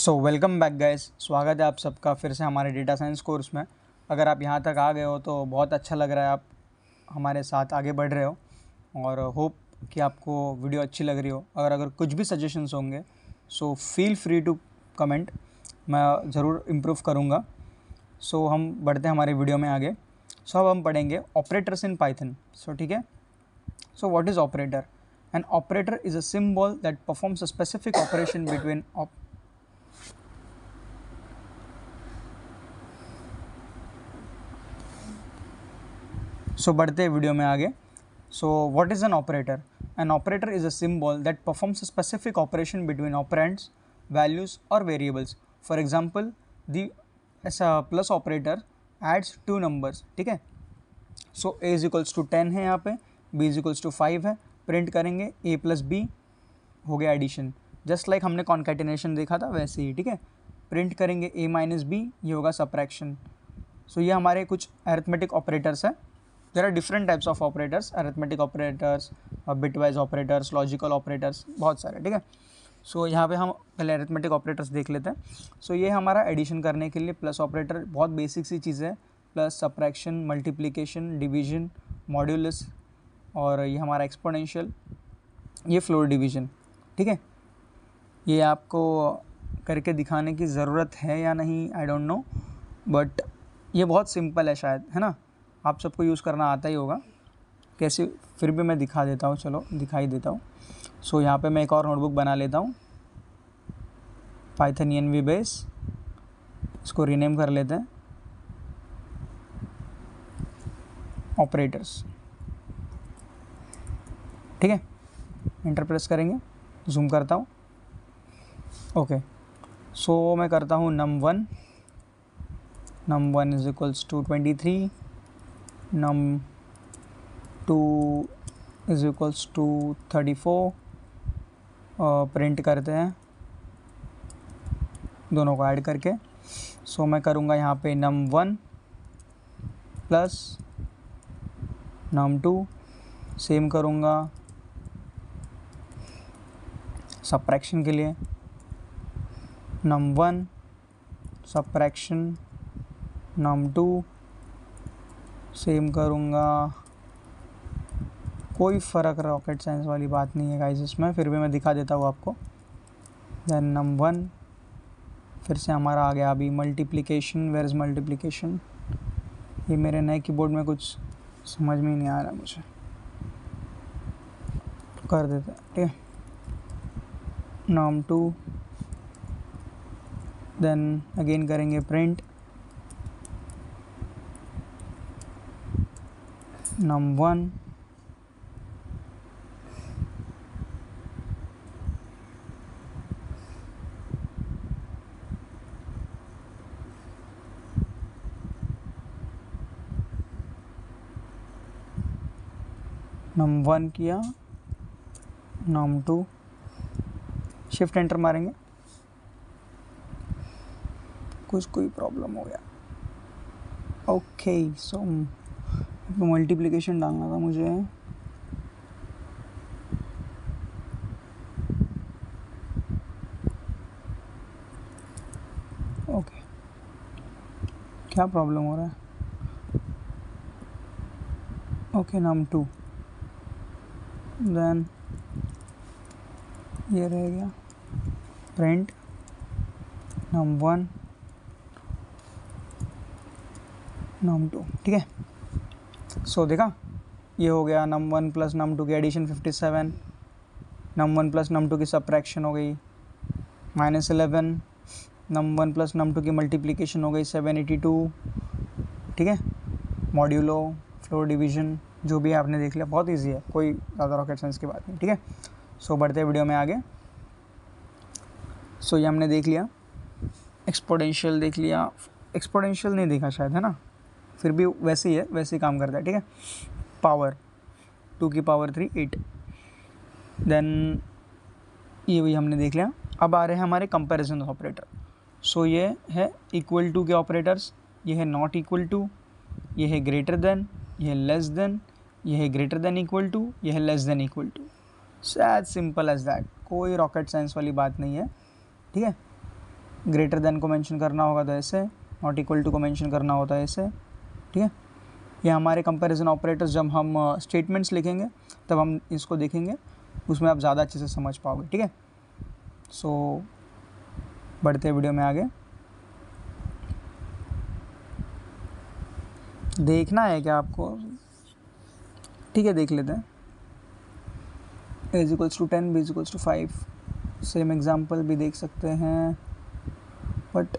So welcome back guys, स्वागत है आप सबका फिर से हमारे डेटा साइंस कोर्स में। अगर आप यहाँ तक आ गए हो तो बहुत अच्छा लग रहा है, आप हमारे साथ आगे बढ़ रहे हो और होप कि आपको वीडियो अच्छी लग रही हो। अगर कुछ भी सजेशंस होंगे so feel free to comment, मैं ज़रूर इम्प्रूव करूँगा। सो हम बढ़ते हैं हमारे वीडियो में आगे। सो अब हम पढ़ेंगे ऑपरेटर्स इन पाइथन। सो ठीक है, so what is operator? An operator is a symbol that performs a specific operation between so बढ़ते वीडियो में आगे। So what is an operator? An operator is a symbol that performs a specific operation between operands, values और variables. For example the ऐसा plus operator adds two numbers. ठीक है, so a is equals to 10 है, यहाँ पे b is equals to 5 है। Print करेंगे a plus B, हो गया एडिशन। जस्ट लाइक हमने कॉन्कैटिनेशन देखा था वैसे ही। ठीक है, प्रिंट करेंगे a माइनस बी, ये होगा सब्ट्रैक्शन। सो ये हमारे कुछ अरिथमेटिक ऑपरेटर्स है। There are different types of operators, arithmetic operators, bitwise operators, logical operators, बहुत सारे। ठीक है, सो यहाँ पे हम पहले अरिथमेटिक ऑपरेटर्स देख लेते हैं। सो ये हमारा एडिशन करने के लिए प्लस ऑपरेटर, बहुत बेसिक सी चीज़ है। Plus, subtraction, multiplication, division, modulus, और ये हमारा एक्सपोनेंशियल, ये फ्लोर डिवीजन। ठीक है, ये आपको करके दिखाने की ज़रूरत है या नहीं आई डोंट नो, बट ये बहुत सिंपल है शायद, है ना? आप सबको यूज़ करना आता ही होगा। कैसे, फिर भी मैं दिखा देता हूँ, चलो दिखाई देता हूँ। सो यहाँ पे मैं एक और नोटबुक बना लेता हूँ, पाइथन ENV बेस, इसको रीनेम कर लेते हैं ऑपरेटर्स। ठीक है, एंटर प्रेस करेंगे, जूम करता हूँ। ओके, सो मैं करता हूँ num1 is equals to 23, num2 is equals to 34। Print करते हैं दोनों को ऐड करके। सो मैं करूँगा यहाँ पे num1 प्लस num2, सेम करूँगा सब्ट्रैक्शन के लिए, num1 सब्ट्रैक्शन num2, सेम करूँगा। कोई फ़र्क रॉकेट साइंस वाली बात नहीं है गाइस इसमें, फिर भी मैं दिखा देता हूँ आपको। देन num1, फिर से हमारा आ गया अभी मल्टीप्लिकेशन। Where is multiplication? ये मेरे नए कीबोर्ड में कुछ समझ में ही नहीं आ रहा मुझे, कर देते हैं। ठीक है, num2, देन अगेन करेंगे प्रिंट num1 num1 किया, num2, शिफ्ट एंटर मारेंगे, कोई प्रॉब्लम हो गया। ओके, सो मल्टीप्लिकेशन डालना था मुझे। ओके, क्या प्रॉब्लम हो रहा है? ओके, num2, देन ये रह गया प्रिंट num1 num2। ठीक है, सो देखा, ये हो गया num1 प्लस num2 की एडिशन 57, num1 प्लस num2 की सब्ट्रैक्शन हो गई -11, num1 प्लस num2 की मल्टीप्लिकेशन हो गई 782। ठीक है, मॉड्यूलो, फ्लोर डिवीजन, जो भी आपने देख लिया, बहुत इजी है, कोई ज़्यादा रॉकेट साइंस की बात नहीं। ठीक है, सो बढ़ते वीडियो में आगे। सो ये हमने देख लिया, एक्सपोनेंशियल देख लिया, एक्सपोनेंशियल नहीं देखा शायद, है ना? फिर भी वैसे ही है, वैसे ही काम करता है। ठीक है, पावर 2 की पावर 3 8, देन ये भी हमने देख लिया। अब आ रहे हैं हमारे कंपैरिजन ऑपरेटर। सो ये है इक्वल टू के ऑपरेटर्स, ये है नॉट इक्वल टू, ये है ग्रेटर देन, ये है लेस देन, ये है ग्रेटर देन इक्वल टू, ये है less than equal to. So as simple as that, कोई रॉकेट साइंस वाली बात नहीं है। ठीक है, ग्रेटर देन को मेंशन करना होगा तो ऐसे, नॉट इक्वल टू को मेंशन करना होता है ऐसे, ठीक है। ये हमारे कंपैरिजन ऑपरेटर्स जब हम स्टेटमेंट्स लिखेंगे तब हम इसको देखेंगे, उसमें आप ज़्यादा अच्छे से समझ पाओगे, ठीक है। सो बढ़ते हैं वीडियो में आगे। देखना है क्या आपको? ठीक है, देख लेते हैं। a is equals to 10, b is equals to 5, same example भी देख सकते हैं, बट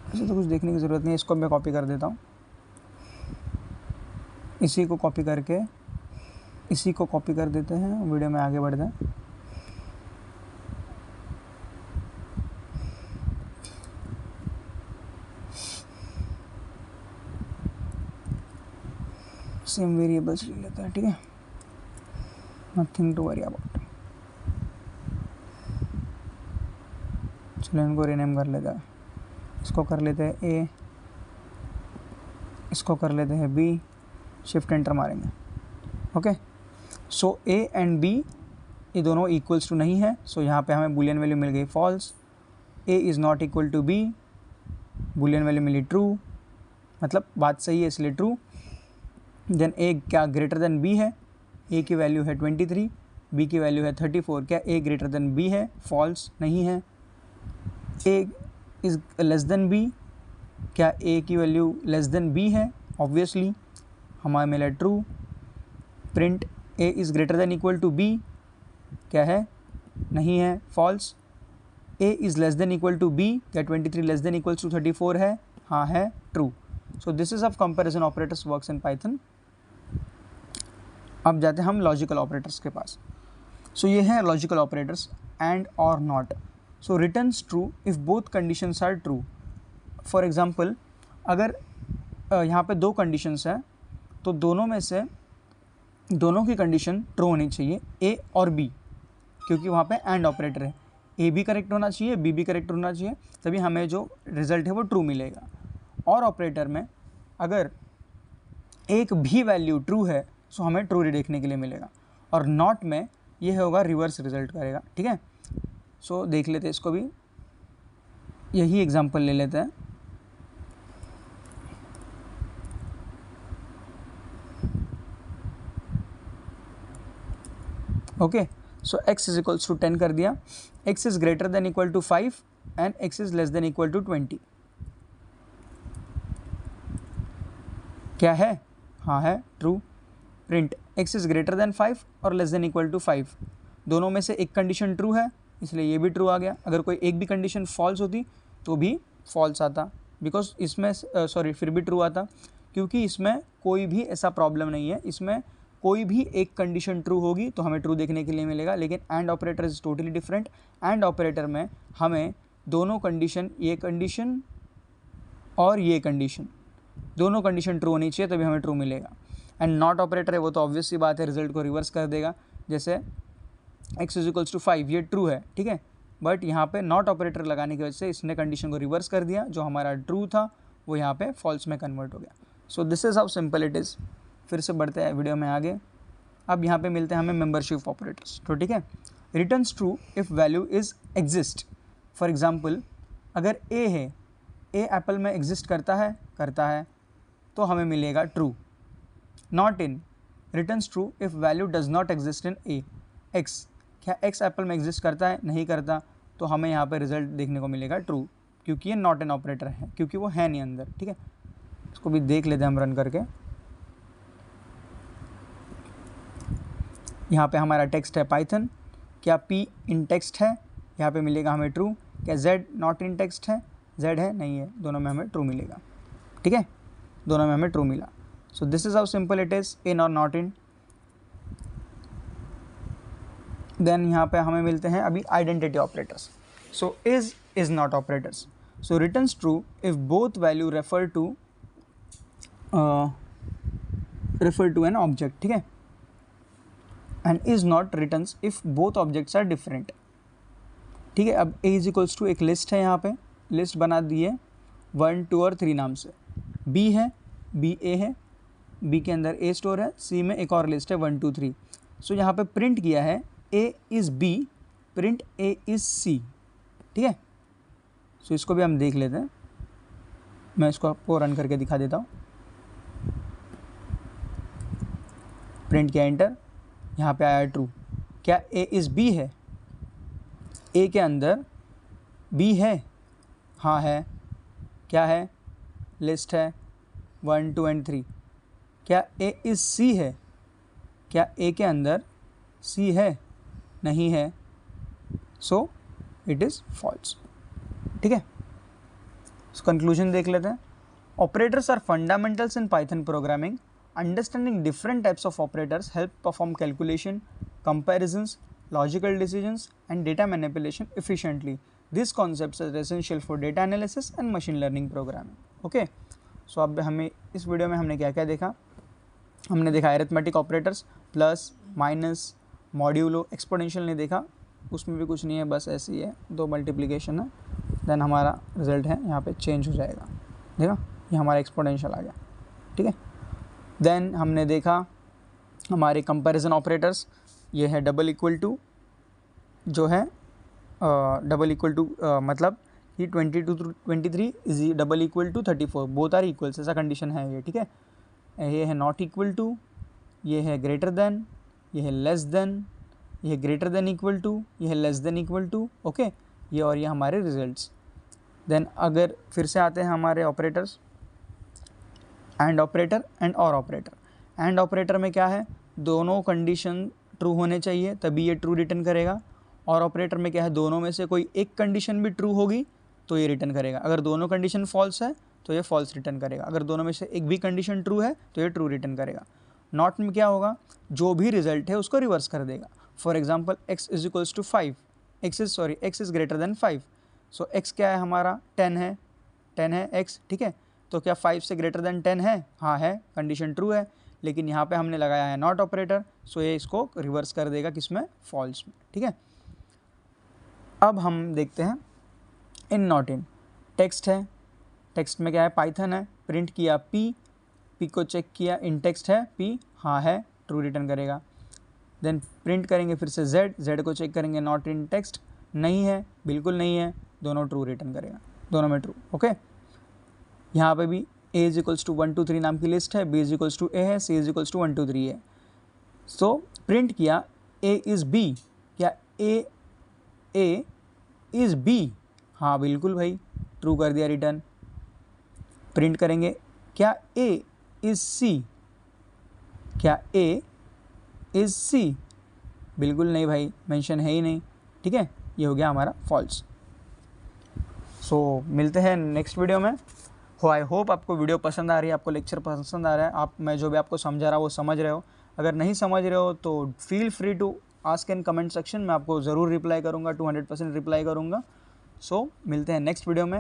ऐसे तो कुछ देखने की ज़रूरत नहीं है। इसको मैं कॉपी कर देता हूँ, इसी को कॉपी करके इसी को कॉपी कर देते हैं, वीडियो में आगे बढ़ते हैं। सेम वेरिएबल्स ले लेते हैं, ठीक है, नथिंग टू वरी अबाउट। चलो इनको रीनेम कर लेते हैं, इसको कर लेते हैं ए, इसको कर लेते हैं बी, शिफ्ट एंटर मारेंगे, okay. So A and B ये दोनों इक्वल्स टू नहीं है, सो यहाँ पे हमें बूलियन वैल्यू मिल गई false. A is not equal to B, boolean value मिली ट्रू, मतलब बात सही है इसलिए ट्रू। देन ए क्या ग्रेटर देन बी है, ए की वैल्यू है 23, बी की वैल्यू है 34, क्या ए ग्रेटर देन बी है? फॉल्स, नहीं है। A is less than B, क्या ए की वैल्यू लेस देन बी है? ऑब्वियसली हमारा मिला true. Print A is greater than equal to B, क्या है? नहीं है, false. A is less than equal to B, क्या 23 लेस देन इक्वल्स टू 34 है? हाँ है, true. So this is of comparison operators works in Python. अब जाते हैं हम लॉजिकल ऑपरेटर्स के पास। सो ये है लॉजिकल ऑपरेटर्स, एंड और not. So returns true if both conditions are true. For example अगर यहाँ पे दो कंडीशंस हैं तो दोनों में से दोनों की कंडीशन ट्रू होनी चाहिए, ए और बी, क्योंकि वहाँ पे एंड ऑपरेटर है। ए भी करेक्ट होना चाहिए, बी भी करेक्ट होना चाहिए, तभी हमें जो रिजल्ट है वो ट्रू मिलेगा। और ऑपरेटर में अगर एक भी वैल्यू ट्रू है सो हमें ट्रू देखने के लिए मिलेगा, और नॉट में ये होगा रिवर्स रिजल्ट करेगा, ठीक है। सो देख लेते हैं इसको भी, यही एग्जांपल ले लेते हैं। Okay, so x is equals to 10 कर दिया, x is greater than equal to 5 and x is less than equal to 20, क्या है? हाँ है, true. Print x is greater than 5 और लेस देन इक्वल टू 5, दोनों में से एक कंडीशन ट्रू है इसलिए ये भी ट्रू आ गया। अगर कोई एक भी कंडीशन फॉल्स होती तो भी फॉल्स आता, बिकॉज इसमें फिर भी ट्रू आता, क्योंकि इसमें कोई भी ऐसा प्रॉब्लम नहीं है। इसमें कोई भी एक कंडीशन ट्रू होगी तो हमें ट्रू देखने के लिए मिलेगा, लेकिन and operator is totally different. And operator में हमें दोनों कंडीशन, ये कंडीशन और ये कंडीशन, दोनों कंडीशन ट्रू होनी चाहिए तभी हमें ट्रू मिलेगा। एंड नॉट ऑपरेटर है वो तो ऑब्वियस सी बात है, रिजल्ट को रिवर्स कर देगा। जैसे x इज इक्वल्स टू 5 ये ट्रू है, ठीक है, बट यहाँ पे नॉट ऑपरेटर लगाने की वजह से इसने कंडीशन को रिवर्स कर दिया, जो हमारा ट्रू था वो यहाँ पे फॉल्स में कन्वर्ट हो गया। So this is how simple it is. फिर से बढ़ते हैं वीडियो में आगे। अब यहाँ पे मिलते हैं हमें मेंबरशिप ऑपरेटर्स, तो ठीक है। Returns true if value is exist. For example अगर ए है, ए एप्पल में एग्जिस्ट करता है तो हमें मिलेगा true. Not in returns true if value does not exist in A. X, क्या एक्स एप्पल में एग्जिस्ट करता है? नहीं करता, तो हमें यहाँ पे रिजल्ट देखने को मिलेगा ट्रू, क्योंकि ये नॉट एन ऑपरेटर है, क्योंकि वो है नहीं अंदर, ठीक है। इसको भी देख लेते हैं हम रन करके। यहाँ पे हमारा टेक्स्ट है पाइथन, क्या p इन टेक्स्ट है? यहाँ पे मिलेगा हमें ट्रू। क्या z नॉट इन टेक्स्ट है? z है, नहीं है, दोनों में हमें ट्रू मिलेगा, ठीक है, दोनों में हमें ट्रू मिला। So this is how simple it is, in और नॉट इन। देन यहाँ पे हमें मिलते हैं अभी identity operators. So is not operators. So returns true if both value refer to an object, ठीक है, and is not returns if both objects are different, ठीक है। अब a इज इक्वल्स टू एक लिस्ट है, यहाँ पे लिस्ट बना दी है 1, 2 और 3 नाम से। b है, b a है, b के अंदर a स्टोर है, c में एक और लिस्ट है 1, 2, 3। सो यहाँ पे प्रिंट किया है a is b, print a is c, ठीक है। सो इसको भी हम देख लेते हैं, मैं इसको आपको रन करके दिखा देता हूँ। प्रिंट किया एंटर, यहाँ पे आया ट्रू। क्या ए इज़ बी है? ए के अंदर बी है? हाँ है। क्या है? लिस्ट है 1 2 एंड 3। क्या ए इज़ सी है? क्या ए के अंदर सी है? नहीं है, सो इट इज़ फॉल्स। ठीक है, कंक्लूजन देख लेते हैं। Operators are fundamentals in Python programming. Understanding different types of operators help perform calculation, comparisons, logical decisions, and data manipulation efficiently. These concepts are essential for data analysis and machine learning programming. Okay, so अब हमें इस video में हमने क्या क्या देखा? हमने देखा arithmetic operators, plus, minus, modulo, exponential नहीं देखा, उसमें भी कुछ नहीं है, बस ऐसे ही है, 2 मल्टीप्लिकेशन है, देन हमारा रिजल्ट है यहाँ पे चेंज हो जाएगा। देखा, ये हमारा एक्सपोनेंशियल आ गया। ठीक है, देन हमने देखा हमारे कंपैरिजन ऑपरेटर्स, ये है डबल इक्वल टू, जो है डबल इक्वल टू मतलब कि 22 to 23 is double equal to 34, both are equals, ऐसा कंडीशन है ये। ठीक है, ये है नॉट इक्वल टू, ये है ग्रेटर देन, ये है लेस देन, ये है ग्रेटर देन इक्वल टू, ये है less than equal to. Okay, ये और ये हमारे रिजल्ट्स। देन अगर फिर से आते हैं हमारे ऑपरेटर्स, एंड ऑपरेटर एंड और ऑपरेटर। एंड ऑपरेटर में क्या है? दोनों कंडीशन ट्रू होने चाहिए तभी ये ट्रू रिटर्न करेगा। और ऑपरेटर में क्या है? दोनों में से कोई एक कंडीशन भी ट्रू होगी तो ये रिटर्न करेगा। अगर दोनों कंडीशन फॉल्स है तो ये फॉल्स रिटर्न करेगा। अगर दोनों में से एक भी कंडीशन ट्रू है तो ये ट्रू रिटर्न करेगा। नॉट में क्या होगा? जो भी रिजल्ट है उसको रिवर्स कर देगा। For example x is equals to 5, x is greater than 5। So x क्या है हमारा? 10 है, 10 है x। ठीक है, तो क्या 5 से ग्रेटर देन 10 है? हाँ है, कंडीशन ट्रू है। लेकिन यहाँ पे हमने लगाया है नॉट ऑपरेटर, सो ये इसको रिवर्स कर देगा किसमें? फॉल्स में। ठीक है, अब हम देखते हैं इन नॉट इन। टेक्स्ट है, टेक्स्ट में क्या है? पाइथन है। प्रिंट किया p को चेक किया, इन टेक्स्ट है p, हाँ है, ट्रू रिटर्न करेगा। देन प्रिंट करेंगे फिर से z को चेक करेंगे, नॉट इन टेक्स्ट, नहीं है, बिल्कुल नहीं है, दोनों ट्रू रिटर्न करेगा, दोनों में ट्रू। ओके, यहाँ पे भी a इज इक्वल्स टू 1 2 3 नाम की लिस्ट है, b is equals to a है, c इज इक्वल्स टू 1 2 3 है। सो प्रिंट किया a इज़ b, क्या a इज़ b? हाँ बिल्कुल भाई, ट्रू कर दिया रिटर्न। प्रिंट करेंगे, क्या a इज़ c? क्या a इज़ c? बिल्कुल नहीं भाई, मेंशन है ही नहीं। ठीक है, ये हो गया हमारा फॉल्स। सो मिलते हैं नेक्स्ट वीडियो में। आई होप आपको वीडियो पसंद आ रही है, आपको लेक्चर पसंद आ रहा है, मैं जो भी आपको समझा रहा हूँ वो समझ रहे हो। अगर नहीं समझ रहे हो तो feel free to ask in comment section, मैं आपको ज़रूर रिप्लाई करूँगा, 200% रिप्लाई करूँगा। सो मिलते हैं नेक्स्ट वीडियो में।